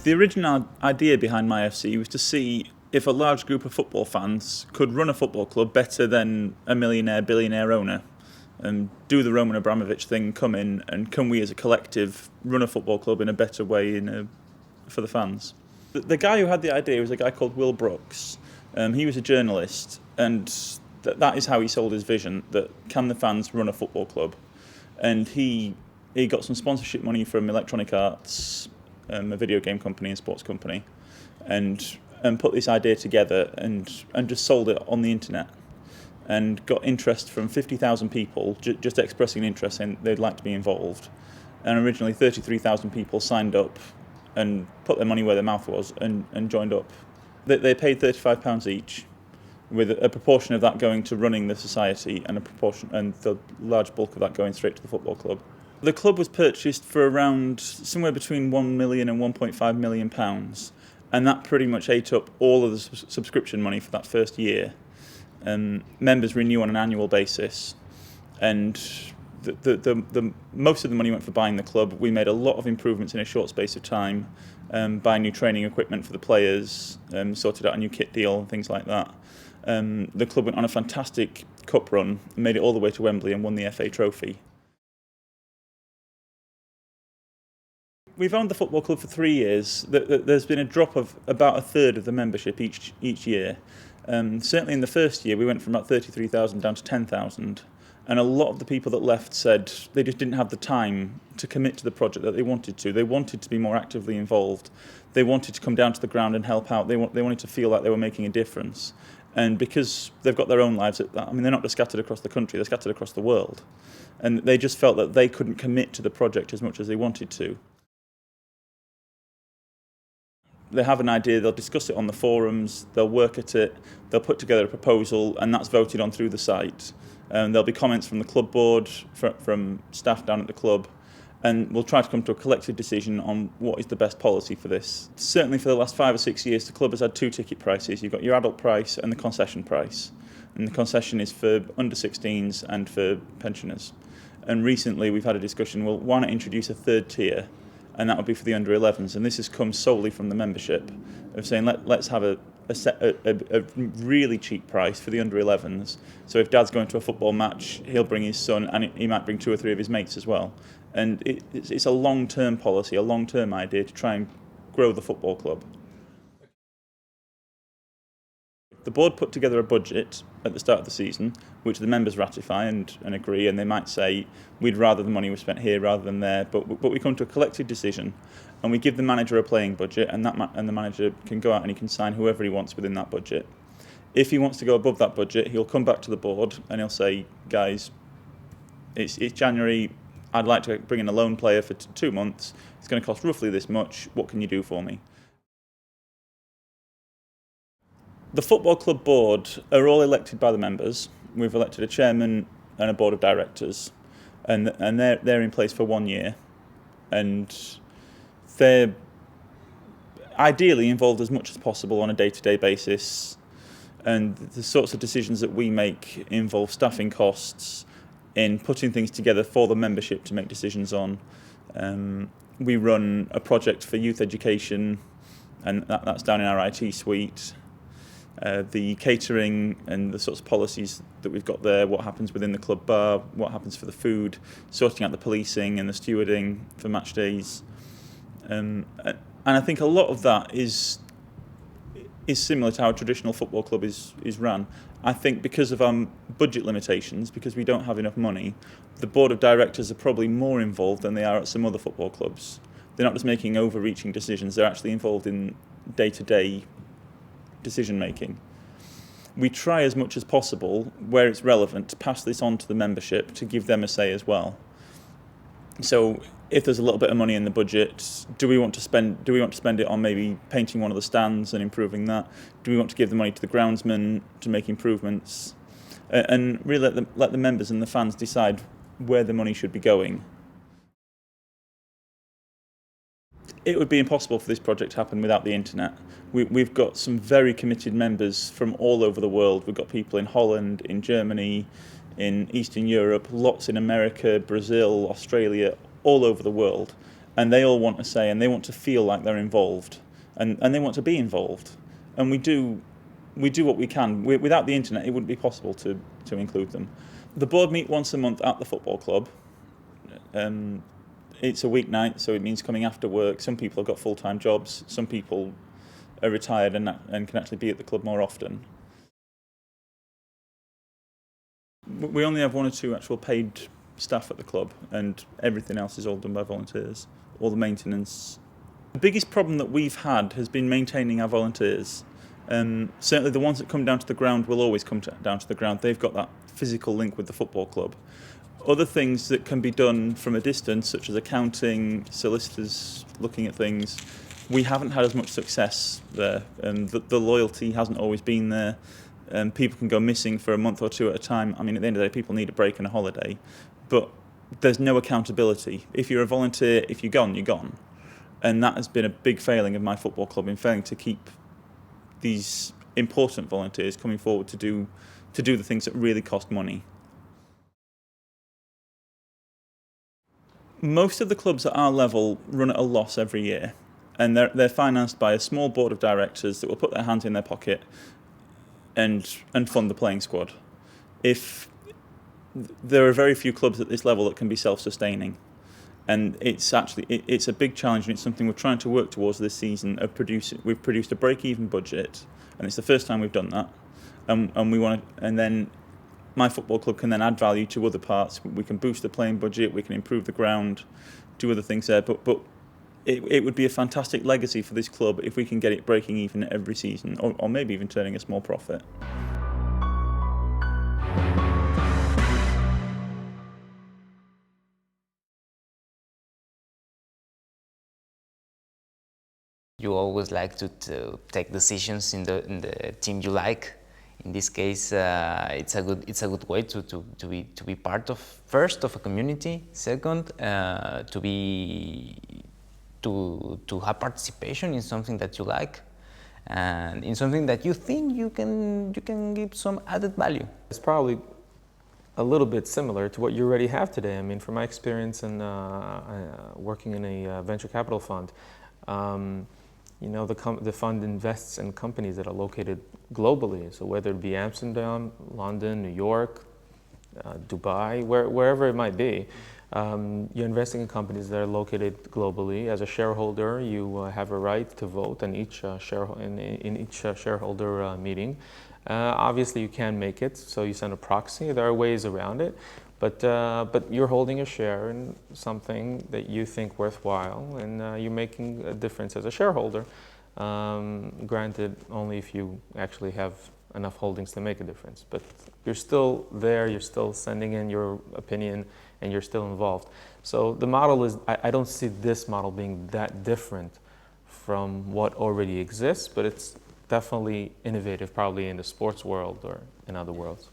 The original idea behind MyFC was to see if a large group of football fans could run a football club better than a millionaire, billionaire owner, and do the Roman Abramovich thing, come in, and can we as a collective run a football club in a better way for the fans. The guy who had the idea was a guy called Will Brooks. He was a journalist, and that is how he sold his vision, that can the fans run a football club? And he got some sponsorship money from Electronic Arts, a video game company and sports company, and put this idea together and just sold it on the internet, and got interest from 50,000 people just expressing interest and they'd like to be involved. And originally 33,000 people signed up and put their money where their mouth was and joined up. They paid £35 each, with a proportion of that going to running the society and the large bulk of that going straight to the football club. The club was purchased for around somewhere between £1 million and £1.5 million, and that pretty much ate up all of the subscription money for that first year. Members renew on an annual basis, and the most of the money went for buying the club. We made a lot of improvements in a short space of time, buying new training equipment for the players, sorted out a new kit deal and things like that. The club went on a fantastic cup run, made it all the way to Wembley and won the FA Trophy. We've owned the football club for 3 years. There's been a drop of about a third of the membership each year. Certainly in the first year, we went from about 33,000 down to 10,000. And a lot of the people that left said they just didn't have the time to commit to the project that they wanted to. They wanted to be more actively involved. They wanted to come down to the ground and help out. They wanted to feel like they were making a difference. And because they've got their own lives, they're not just scattered across the country, they're scattered across the world. And they just felt that they couldn't commit to the project as much as they wanted to. They have an idea, they'll discuss it on the forums, they'll work at it, they'll put together a proposal, and that's voted on through the site. There'll be comments from the club board, from staff down at the club, and we'll try to come to a collective decision on what is the best policy for this. Certainly for the last 5 or 6 years, the club has had 2 ticket prices. You've got your adult price and the concession price. And the concession is for under 16s and for pensioners. And recently we've had a discussion, well, why not introduce a third tier? And that would be for the under 11s. And this has come solely from the membership of saying let's have a really cheap price for the under 11s. So if Dad's going to a football match, he'll bring his son, and he might bring 2 or 3 of his mates as well. And it's a long-term policy, a long-term idea to try and grow the football club. The board put together a budget at the start of the season, which the members ratify and agree, and they might say, we'd rather the money was spent here rather than there, but we come to a collective decision, and we give the manager a playing budget, and the manager can go out and he can sign whoever he wants within that budget. If he wants to go above that budget, he'll come back to the board and he'll say, guys, it's January, I'd like to bring in a loan player for 2 months, it's going to cost roughly this much, what can you do for me? The football club board are all elected by the members. We've elected a chairman and a board of directors, and they're in place for 1 year, and they're ideally involved as much as possible on a day-to-day basis. And the sorts of decisions that we make involve staffing costs, in putting things together for the membership to make decisions on. We run a project for youth education, and that's down in our IT suite. The catering and the sorts of policies that we've got there, what happens within the club bar, what happens for the food, sorting out the policing and the stewarding for match days. And I think a lot of that is similar to how a traditional football club is run. I think because of our budget limitations, because we don't have enough money, the board of directors are probably more involved than they are at some other football clubs. They're not just making overreaching decisions, they're actually involved in day-to-day decision making. We try as much as possible, where it's relevant, to pass this on to the membership to give them a say as well. So if there's a little bit of money in the budget, do we want to spend it on maybe painting one of the stands and improving that? Do we want to give the money to the groundsman to make improvements? And really let the members and the fans decide where the money should be going. It would be impossible for this project to happen without the internet. We've got some very committed members from all over the world. We've got people in Holland, in Germany, in Eastern Europe, lots in America, Brazil, Australia, all over the world. and they all want a say, and they want to feel like they're involved, and they want to be involved, and we do what we can. Without the internet, it wouldn't be possible to include them. The board meet once a month at the football club. It's a weeknight, so it means coming after work. Some people have got full-time jobs. Some people are retired and can actually be at the club more often. We only have 1 or 2 actual paid staff at the club, and everything else is all done by volunteers, all the maintenance. The biggest problem that we've had has been maintaining our volunteers. Certainly the ones that come down to the ground will always come down to the ground. They've got that physical link with the football club. Other things that can be done from a distance, such as accounting, solicitors looking at things, we haven't had as much success there. The loyalty hasn't always been there. People can go missing for a month or 2 at a time. I mean, at the end of the day, people need a break and a holiday, but there's no accountability. If you're a volunteer, if you're gone, you're gone. And that has been a big failing of my football club, in failing to keep these important volunteers coming forward to do the things that really cost money. Most of the clubs at our level run at a loss every year, and they're financed by a small board of directors that will put their hands in their pocket and fund the playing squad. There are very few clubs at this level that can be self-sustaining, and it's a big challenge, and it's something we're trying to work towards this season. We've produced a break-even budget, and it's the first time we've done that, and then my football club can then add value to other parts. We can boost the playing budget, we can improve the ground, do other things there. But it would be a fantastic legacy for this club if we can get it breaking even every season, or maybe even turning a small profit. You always like to take decisions in the team you like. In this case, it's a good way to be part of, first, of a community. Second, to have participation in something that you like, and in something that you think you can give some added value. It's probably a little bit similar to what you already have today. I mean, from my experience in working in a venture capital fund. You know, the fund invests in companies that are located globally. So whether it be Amsterdam, London, New York, Dubai, wherever it might be, you're investing in companies that are located globally. As a shareholder, you have a right to vote in each shareholder meeting. Obviously, you can make it, so you send a proxy. There are ways around it. But you're holding a share in something that you think worthwhile, and you're making a difference as a shareholder. Granted, only if you actually have enough holdings to make a difference. But you're still there, you're still sending in your opinion, and you're still involved. So the model is, I don't see this model being that different from what already exists, but it's definitely innovative, probably in the sports world or in other worlds.